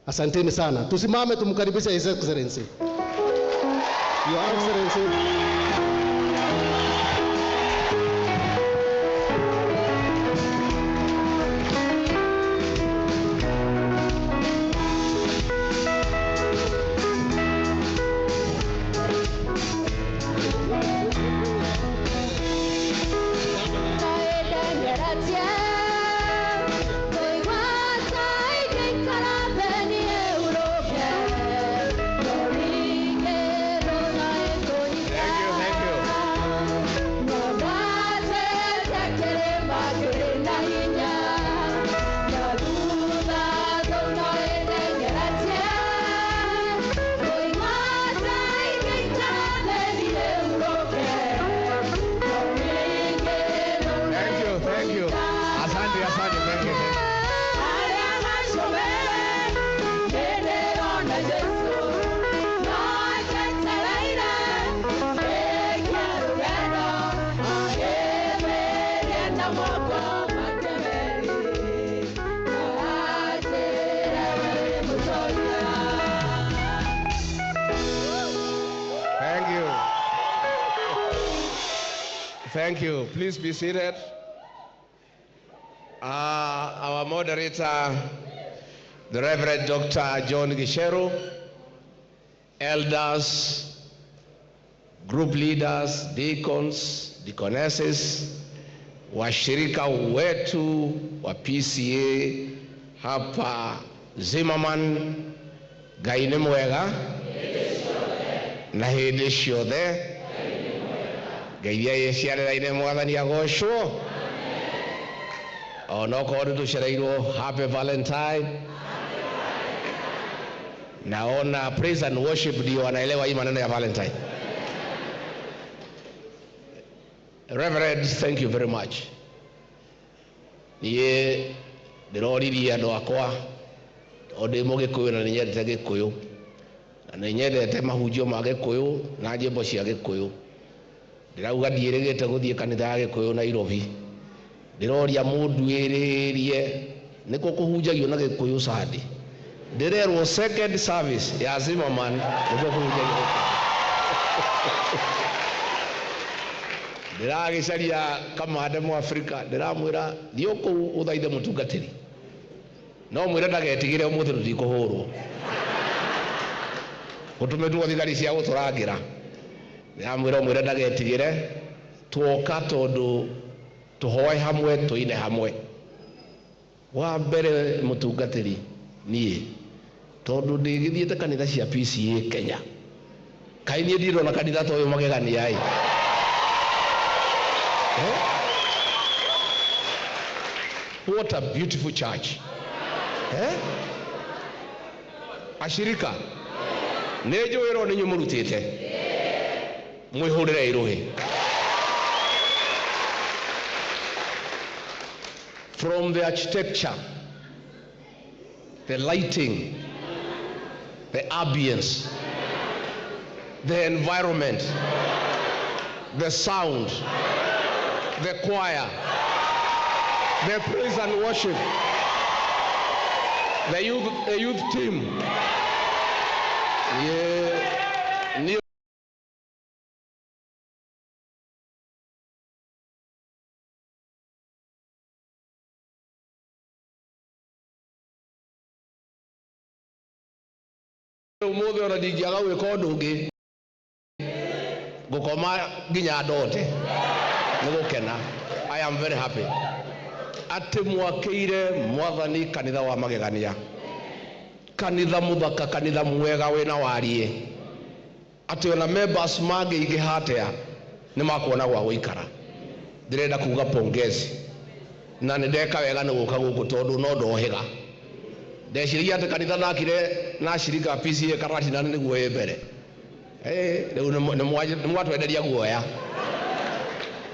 Asanteni sana. Tusimame tumkaribishe His Excellency. Your Excellency. Thank you. Please be seated. Our moderator, the Reverend Dr. John Gicheru, elders, group leaders, deacons, deaconesses, washirika wetu wa PCA hapa Zimmerman, Ngai nĩ mwega na hĩndĩ ciothe. Ngai yeciarĩra-inĩ Mwathani agocwo. Ona okorwo tũcereirwo happy Valentine. Naona praise and worship ndio wanaelewa hii maneno ya Valentine. Reverend, thank you very much. Niĩ ndĩroririe andũ akwa ndĩ Mũgĩkũyũ na nĩnyendete Gĩkũyũ na nĩnyendete mahunjio ma Gĩkũyũ na nyĩmbo cia Gĩkũyũ. Ndĩrauga ndiĩrĩgĩte gũthiĩ kanitha ya Gĩkũyũ Nairobi. Ndĩroria mũnduĩrĩrie nĩkũ kũhunjagio na Gĩkũyũ Sunday. Ndĩrerwo second service ya Zimmerman nĩkũ kũhunjagio. Ndĩragĩcaria kamande Mũafrika ndĩramwĩra thiĩ kũu ũthaithe mũtungatĩri. No mwĩre ndagetigĩre ũmũthĩ tũtikũhũrwo. Gũtũmĩtwo thigari cia gũtũrangĩra. Ndĩramwĩra mwĩre ndagetigĩre tuoka tondũ tũhoe hamwe tũine hamwe. Wa mbere mũtungatĩri niĩ tondũ ndĩgĩthiĩte kanitha cia PCA Kenya. Kaĩ niĩ ndirona kanitha ta ũyũ magegania ĩ. What a beautiful church. Ashirika nĩnjũĩrwo nĩ inyuĩ mũrutĩte. Mwĩhũrĩre irũhĩ. From the architecture, the lighting, the ambience, the environment, the sound, the choir, the praise and worship, the youth team. Ũmũthĩ ona ndingĩaga gwĩka ũndũ ũngĩ gũkoma nginya ndote nĩ gũkena. I am very happy atĩ mwakĩire Mwathani kanitha wa magegania, kanitha mũthaka, kanitha mwega wĩna wariĩ, atĩ ona members mangĩingĩha atĩa nĩ makuona gwa gũikara. Ndĩrenda kuga pongezi na nĩ ndeka wega nĩ gũka gũkũ tondũ no ndohĩga. Ndeciria atĩ kanitha nakire na ashirika PCA karati na nĩguo ĩ mbere. Rĩu nĩ mwatwenderia guoya.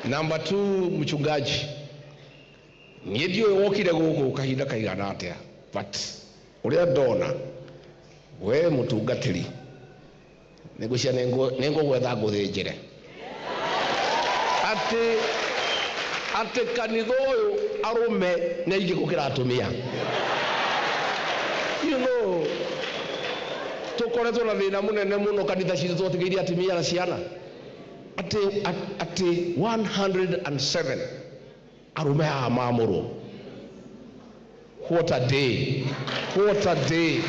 Number 2, mchungaji, niĩ ndiũĩ wokire gũkũ kahinda kaigana atĩa, but ũrĩa ndona we mũtungatĩri nĩngũcia nĩngũgwetha ngũthĩnjĩre atĩ kanitha ũyũ arũme nĩ aingĩ gũkĩra atumia. You know, tukoretwo na thina munene muno kanitha citu twatigĩire atumia na ciana ati 107 arume haha maamũrwo. What a day, what a day.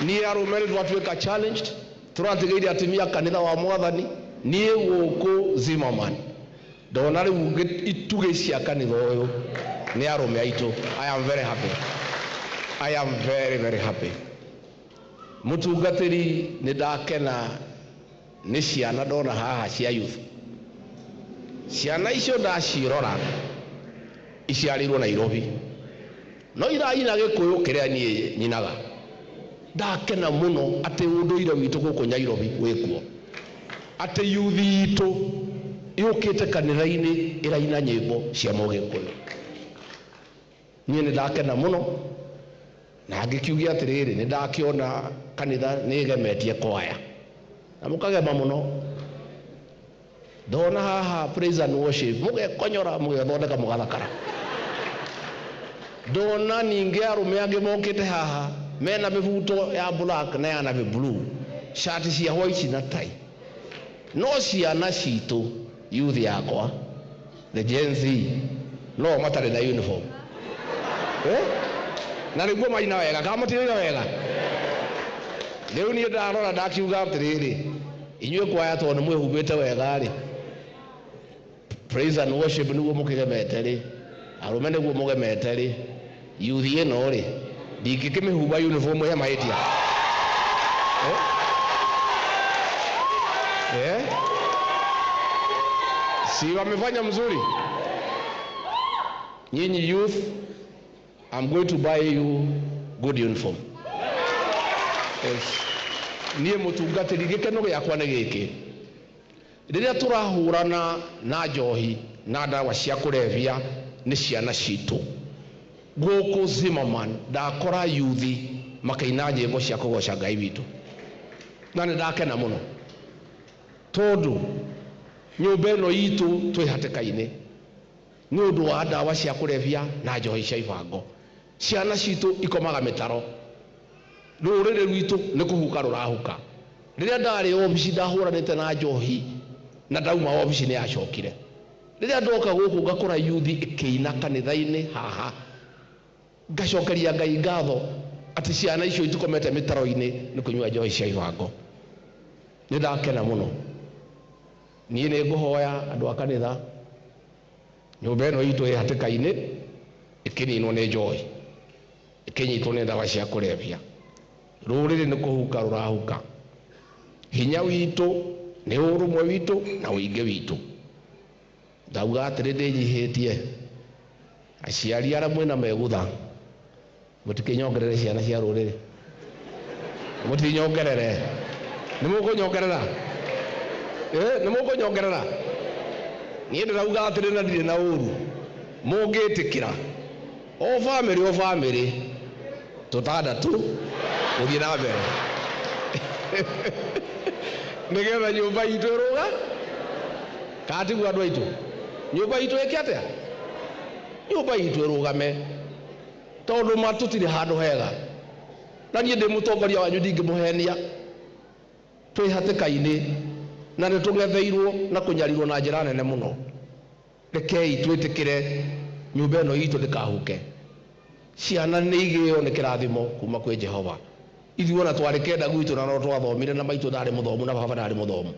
Niĩ arume nĩ twatuĩka challenged, tũratigĩire atumia kanitha wa Mwathani. Niĩ gũkũ Zimmerman ndona rĩu itugĩ cia kanitha ũyũ nĩ arume aitũ. I am very happy, I am very very happy. Mũtungatĩri nĩ ndakena nĩ ciana ndona haha cia youth. Ciana icio ndacirora iciarirwo Nairobi, no iraina Gĩkũyũ kĩrĩa niĩ nyinaga. Ndakena mũno atĩ ũndũire witũ gũkũ Nairobi wĩkuo, atĩ youth itũ yũkĩte kanitha-inĩ ĩraina nyĩmbo cia Mũgĩkũyũ. Niĩ nĩ ndakena mũno, na ngĩkiugia atĩrĩrĩ nĩ ndakĩona kanitha nĩ ĩgemetie kwaya, na mũkagema mũno. Ndona haha praise and worship mũgekonyora mũgethondeka mũgathakara. Ndona ningĩ arume angĩ mokĩte haha mena mĩbuto ya black na ya navy blue, shati cia white na tai. No ciana citũ youth yakwa, the Gen Z, no matarĩ na uniform. Na nĩguo maina wega kana matirĩina wega. Rĩu niĩ ndarora ndakiuga atĩrĩrĩ, inyuĩ kwaya tondũ nĩ mwĩhumbĩte wega rĩ, praise and worship nĩguo mũkĩgemete rĩ, arume nĩguo mũgemete rĩ, youth ĩno rĩ ndingĩkĩmĩhumba uniform ya mahĩtia. Si wamefanya mzuri? Nyinyi youth, I'm going to buy you good uniform. Niĩ mũtungatĩri gĩkeno gĩakwa nĩ gĩkĩ. Rĩrĩa tũrahũrana na njohi na ndawa cia kũrebia nĩ ciana citũ, gũkũ Zimmerman ndakora yuthi makaina nyĩmbo cia kũgoca Ngai witũ, na nĩ ndakena mũno tondũ nyũmba ĩno itũ twĩ hatĩka-inĩ nĩ ũndũ wa ndawa cia kũrebia na njohi cia ibango. Ciana citũ ikomaga mĩtaro, rũrĩrĩ rwitũ nĩ kũhuka rũrahuka. Rĩrĩa ndarĩ obici ndahũranĩte na njohi na ndauma obici nĩ yacokire. Rĩrĩa ndoka gũkũ ngakora yuthi ĩkĩina kanitha-inĩ haha, ngacokeria Ngai ngatho atĩ ciana icio itikomete mĩtaro-inĩ nĩ kũnyua njohi cia ibango. Nĩ ndakena mũno. Niĩ nĩ ngũhoya andũ a kanitha, nyũmba ĩno itũ ĩ hatĩka-inĩ ĩkĩninwo nĩ njohi, ĩkĩnyitwo nĩ ndawa cia kũrebia. Rũrĩrĩ nĩ kũhuka rũrahuka. Hinya witũ nĩ ũrũmwe witũ na ũingĩ witũ. Ndauga atĩrĩ ndĩnyihĩtie, aciari arĩa mwĩna megũtha mũtikĩnyongerere ciana cia rũrĩrĩ, mũtinyongerere. Nĩ mũkũnyongerera? Nĩ mũkũnyongerera? Niĩ ndĩrauga atĩrĩ na ndirĩ na ũru, mũngĩtĩkĩra o bamĩrĩ tũtandatũ gũthiĩ na mbere nĩgetha nyũmba itũ ĩrũga. Katiguo andũ aitũ, nyũmba itũ ĩke atĩa? Nyũmba itũ ĩrũgame, tondũ matũtirĩ handũ hega. Na niĩ ndĩ mũtongoria wanyu ndingĩmũhenia. Twĩ hatĩka-inĩ na nĩ tũgetheirwo na kũnyarirwo na njĩra nene mũno. Rekei twĩtĩkĩre nyũmba ĩno itũ ndĩkahuke. Ciana nĩ igĩo nĩ kĩrathimo kuma kwĩ Jehova. Ithuĩ ona twarĩ kenda gwitũ na no twathomire na maitũ ndarĩ mũthomu na baba ndarĩ mũthomu.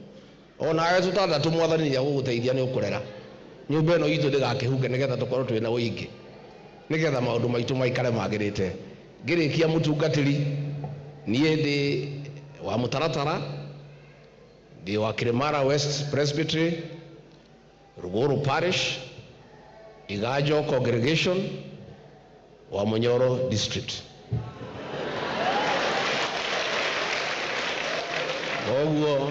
Onawe tũtandatũ Mwathani nĩ agũgũteithia nĩ ũkũrera. Nyũmba ĩno itũ ndĩgakĩhuke nĩgetha tũkorwo twĩ na ũingĩ, nĩgetha maũndũ maitũ maikare magĩrĩte. Ngĩrĩkia mũtungatĩri, niĩ ndĩ wa mũtaratara, ndĩ wa Kirimara West Presbytery, Rugũrũ Parish, Iganjo Congregation, wa Munyoro District. Oguo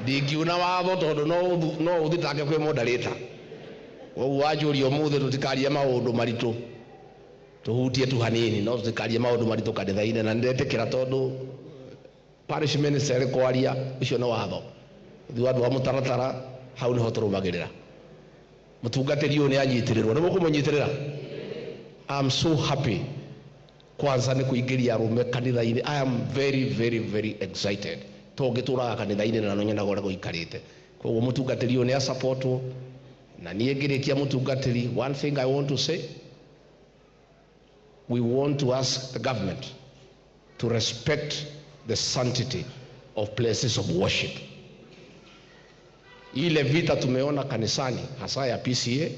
ndingiuna watho tondũ no ũthitange kwĩ moderator. Oguo wanjũria ũmũthĩ tũtikarie maũndũ maritũ, tũhutie tu hanini, no tũtikarie maũndũ maritũ kanitha-inĩ, na ndetĩkĩra tondũ parish minister kwaria ũcio nĩ watho. Ithuĩ andũ a mũtaratara hau nĩho tũrũmagĩrĩra. Mũtungatĩri ũyũ nĩ anyitĩrĩrwo, nĩ mũkũmũnyitĩrĩra? I'm so happy kwanza ni kuingiria arume kanitha-ini. I am very very very excited tũngĩtũraga kanitha-ini na nonyenda gore gũikarĩte. Koguo mũtungatĩri ũyũ nĩ a support na niĩ ngĩrĩkia mũtungatĩri. One thing I want to say, we want to ask the government to respect the sanctity of places of worship. Ile vita tumeona kanisani hasa ya PCA,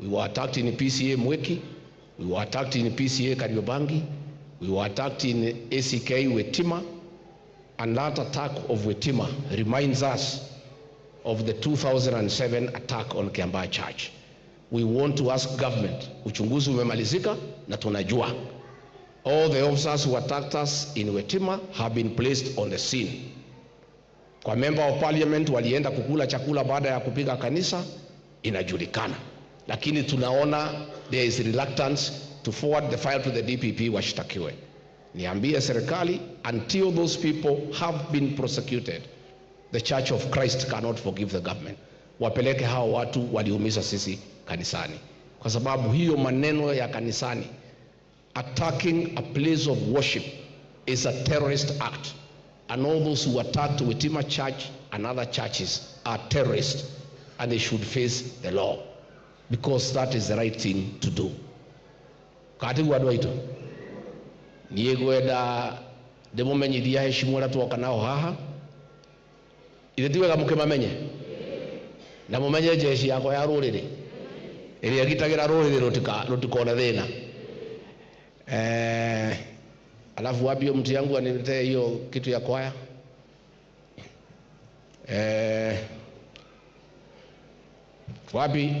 we were attacked in PCA Mweki, we were attacked in PCA Kariobangi, we were attacked in ACK Wetima, and that attack of Wetima reminds us of the 2007 attack on Kiambaa Church. We want to ask government, uchunguzi umemalizika na tunajua all the officers who attacked us in Wetima have been placed on the scene. Kwa member of parliament walienda kukula chakula baada ya kupiga kanisa inajulikana, lakini tunaona there is reluctance to forward the file to the DPP washtakiwe. Niambie serikali, until those people have been prosecuted, the Church of Christ cannot forgive the government. Wapeleke hao watu waliumiza sisi kanisani, kwa sababu hiyo maneno ya kanisani, attacking a place of worship is a terrorist act, and all those who attacked Wetima Church and other churches are terrorists, and they should face the law, because that is the right thing to do. Kati wadwa ito niye gwenda ndemumenyithia heshimu ũrĩa twoka nao haha, ithe tiwega mũkĩmamenye na mũmenye jeshi yako ya rũrĩrĩ ĩrĩa ĩgitagĩra rũrĩrĩ rũtikone thĩna. Alafu wapi mtu yangu aniletee hiyo kitu ya kwaya.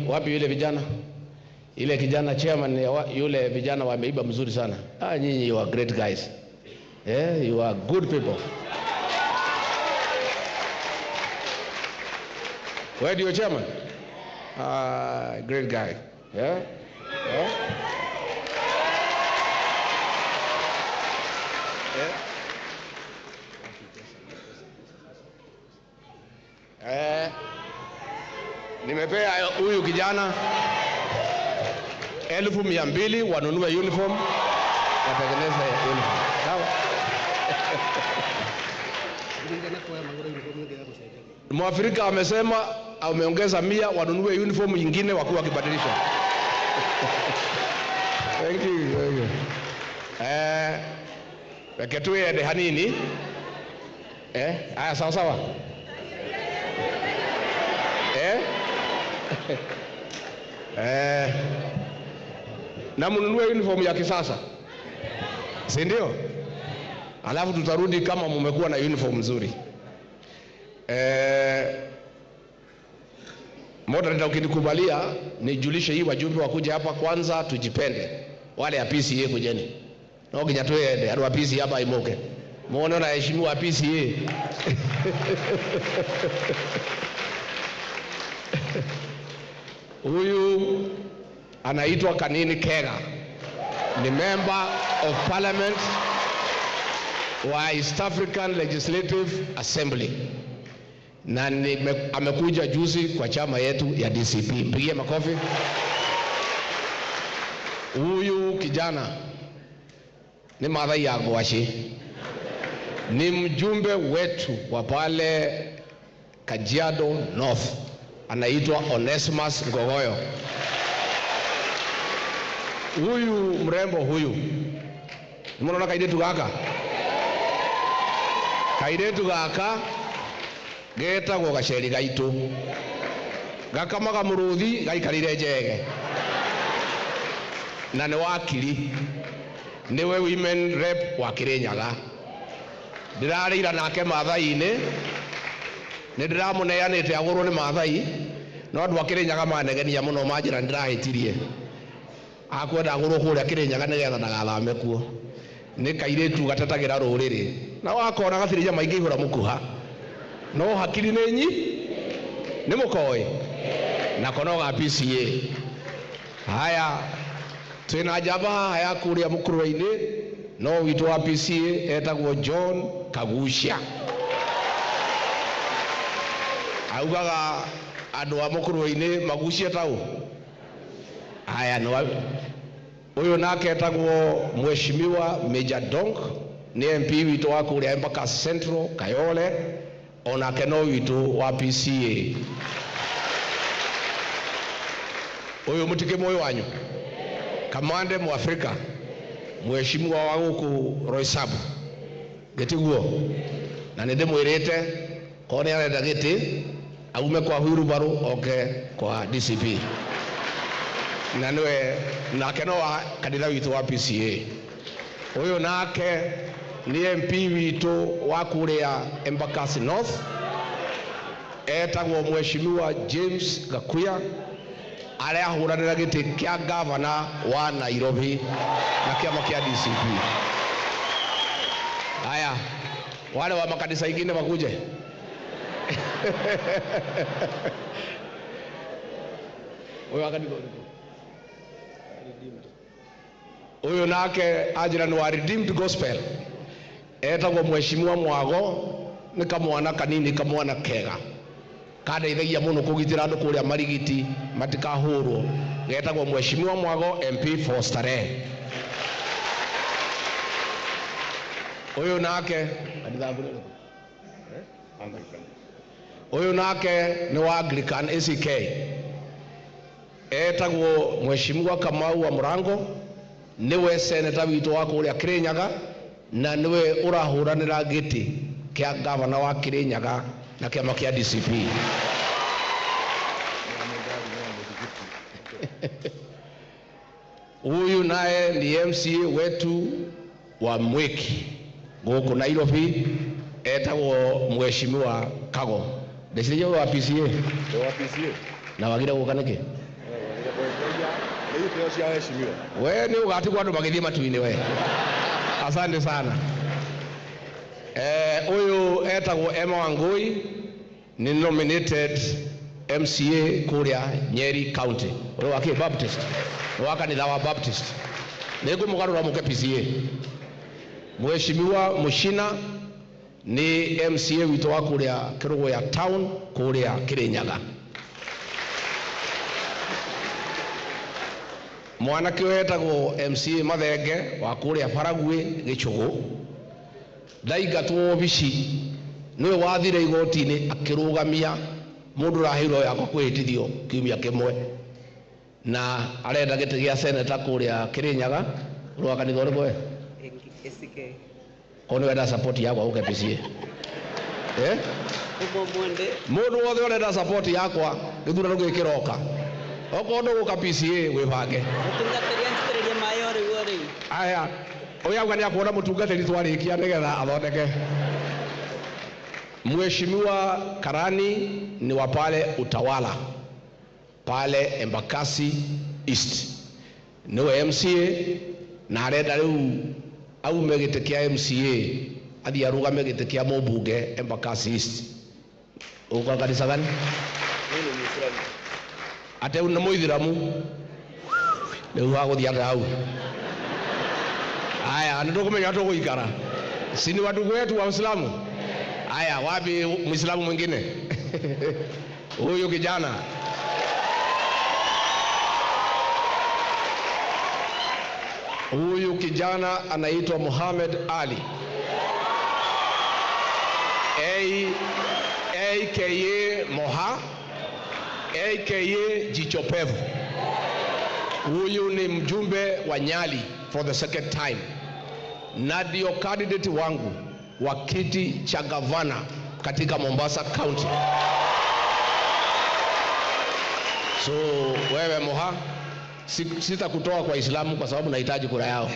Wapi yule vijana, ile kijana chairman yule vijana wameiba mzuri sana. Nyinyi you are great guys. You are good people. Where do you chairman? Great guy. Yeah? Nimepea huyu kijana 200,000 wanunue uniform, watengeneze uniform. Sawa? Mwafrika amesema ameongeza 100 wanunue uniform nyingine wakuwa wakibadilisha. Thank you. Weketuye de hanini. Aya sawa. Na mununue uniform ya kisasa, si ndio? Alafu tutarudi kama mumekuwa na uniform nzuri. Moderator ukinikubalia nijulishe hii wajumbe wakuja hapa kwanza, tujipende. Wale ya PCA kujeni. Na ukijatoe ade wa PCA hapa imoke. Muone na heshimiwa PCA. Huyu anaitwa Kanini Kega, ni member of parliament wa East African Legislative Assembly, na amekuja juzi kwa chama yetu ya DCP. Mpigie makofi. Huyu kijana ni Maathai ya Gwashi, ni mjumbe wetu wa pale Kajiado North, anaitwa Onesimus Ngogoyo. Huyu mrembo huyu, nimeona kaidetu gaka getagwo Gaceri Gaitu, gakamaga muruthi gaikarire njege, na ni wakiri, niwe women rep wa Kirinyaga. Ndirarĩira nake Maathai-inĩ, nĩndĩramũneanĩte agũrwo nĩ Maathai, no andũ a Kirinyaga manegenia mũno manjĩra nĩndĩrahĩtirie. Akwenda agũrwo kũrĩa Kirinyaga nĩgetha ndagathame kuo. Nĩ kairĩtu gatetagĩra rũrĩrĩ, na wakona gatirĩja maingĩ ihũra mũkuha, no hakiri nĩ nĩ mũkoĩ na kono ga PCA. Haya, twĩna njamba haha ya kũrĩa Mũkũrwe-inĩ, no witũ wa PCA etagwo John Kagucia. Augaga andũ a Mũkũrwe-inĩ magucia tau. Haya, no Uyu nake etagwo Mheshimiwa Major Dong ni MP witu wa kuria Embakasi Central Kayole, onake no witu wa PCA. Uyu mutike moyo wanyu kamande mu Afrika Mheshimiwa wa guku Roysabu getiguo na ninde mwirite kone arenda giti aume kwa Hwirubaru oke kwa DCP na niwe nake no wa kanitha witu wa PCA. Uyu nake ni MP witu wa kuria Embakasi North etagwo Mheshimiwa James Gakuya aria ahuranira giti kia gavana wa Nairobi na kiama kia DCP. Haya, wale wa makanisa ingine wakuje. Uyu nake ajira ni wa Redeemed Gospel etagwo Mheshimiwa Mwago ni kamwana kanini kamwana kega kadeithagia muno kugitira andu kuria marigiti matikahurwo getagwo Mheshimiwa Mwago MP for Starehe. Uyu nake ni wa Anglican ACK etagwo Mheshimiwa Kamau wa Murango, niwe seneta witu wa kuria Kirinyaga na niwe urahuranira giti kia gavana wa Kirinyaga na kiama kia DCP. Huyu naye ni MCA wetu wa Mwiki guku Nairobi etagwo Mheshimiwa Kago. Ndecirie wa PCA na wagira guka niki we ni ugatigwa andu magithie matuini we. Asante sana. Uyu etagwo Emma Wangui ni nominated MCA kuria Nyeri County. Uyu wake Baptist wa kanitha wa Baptist nego mugarura muke PCA. Mheshimiwa Mushina ni MCA witu wa kuria Kirugo ya Town kuria Kirinyaga. Mwanake wetagwo MCA Mathenge wa kuria Baragwe Gichugu ndaigatwo bici niwe wathire igoti-ini akirugamia mundu rahiro yakwa kwihitithio kiumia kimwe na arenda giti gia seneta kuria Kirinyaga. Rwa kanitha uriku we ACK kono wenda support yakwa uke PCA uko mwende mundu wothe urenda support yakwa githurano gikiroka okondo guka PCA wibange mutungatĩria ntĩrĩria mayo rĩu rĩu. Aya oya ngani akuona mutungatĩri twarikia nigetha athondeke. Mheshimiwa Karani ni wa pale Utawala pale Embakasi East niwe MCA na arenda riu aume giti kia MCA athi arugame giti kia mũmbunge Embakasi East. Uko kanisa gani? Ate una muithiramu riu haguthia hau. Aya nitukumenya tuguikara sini wadugu wetu wa Uislamu. Aya wapi Muislamu mwingine? Huyu kijana anaitwa Muhammad Ali aka Moha aka Jichopevu. Huyu ni mjumbe wa Nyali for the second time na ndio candidate wangu wa kiti cha gavana katika Mombasa County. So wewe Moha, sitakutoa kwa Islamu kwa sababu nahitaji kura yao.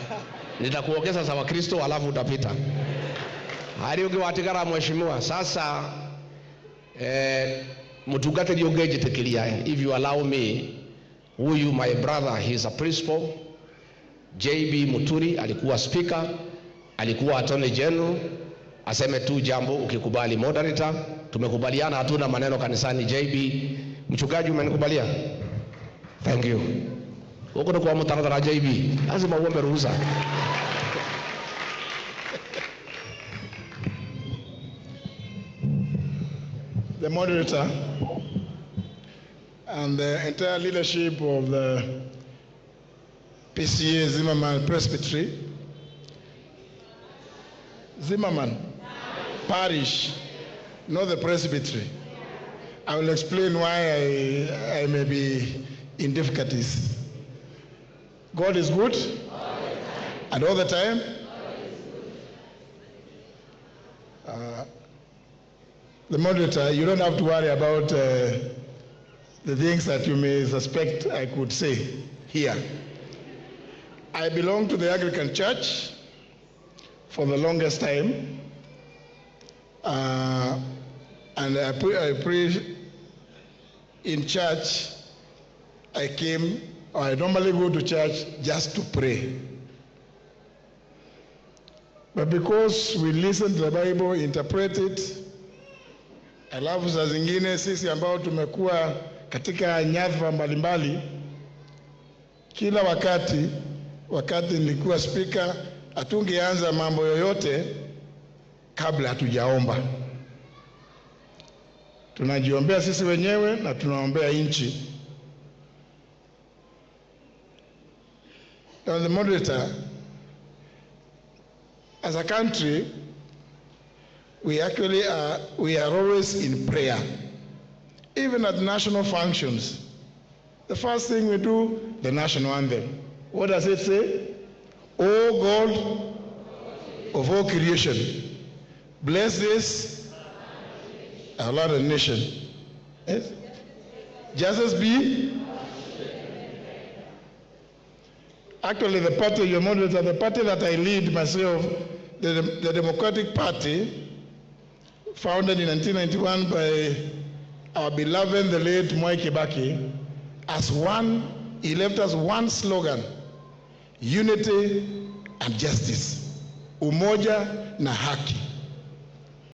Nitakuongeza sawa Kristo alafu utapita. Hari ukiwatigara mheshimiwa sasa mutungatĩri ũngĩnjĩtĩkĩria, if you allow me, huyu my brother, he is a principal. JB Muturi alikuwa speaker, alikuwa attorney general, aseme tu jambo ukikubali. Moderator, tumekubaliana, hatuna maneno kanisani. JB mchungaji, umenikubalia? Thank you. Huko kwa mtaradara JB lazima uombe ruhusa. The moderator and the entire leadership of the PCA Zimmerman Presbytery, Zimmerman Parish, not the Presbytery. I will explain why I may be in difficulties. God is good, and all the time. The moderator, you don't have to worry about the things that you may suspect I could say here. I belong to the Anglican Church for the longest time, and I pray in church. I normally go to church just to pray. But because we listen to the Bible, interpret it, alafu saa zingine sisi ambao tumekuwa katika nyadhifa mbalimbali, kila wakati nilikuwa speaker, hatungeanza mambo yoyote kabla hatujaomba. Tunajiombea sisi wenyewe na tunaombea nchi. Now the moderator, as a country, we are always in prayer. Even at national functions, the first thing we do, the national anthem. What does it say? O God of all creation, bless this our Lord and nation. Yes? Justice be. Actually, the party, your moderator, the party that I lead myself, the Democratic Party, founded in 1991 by our beloved, the late Mwai Kibaki, he left us one slogan: unity and justice, umoja na haki.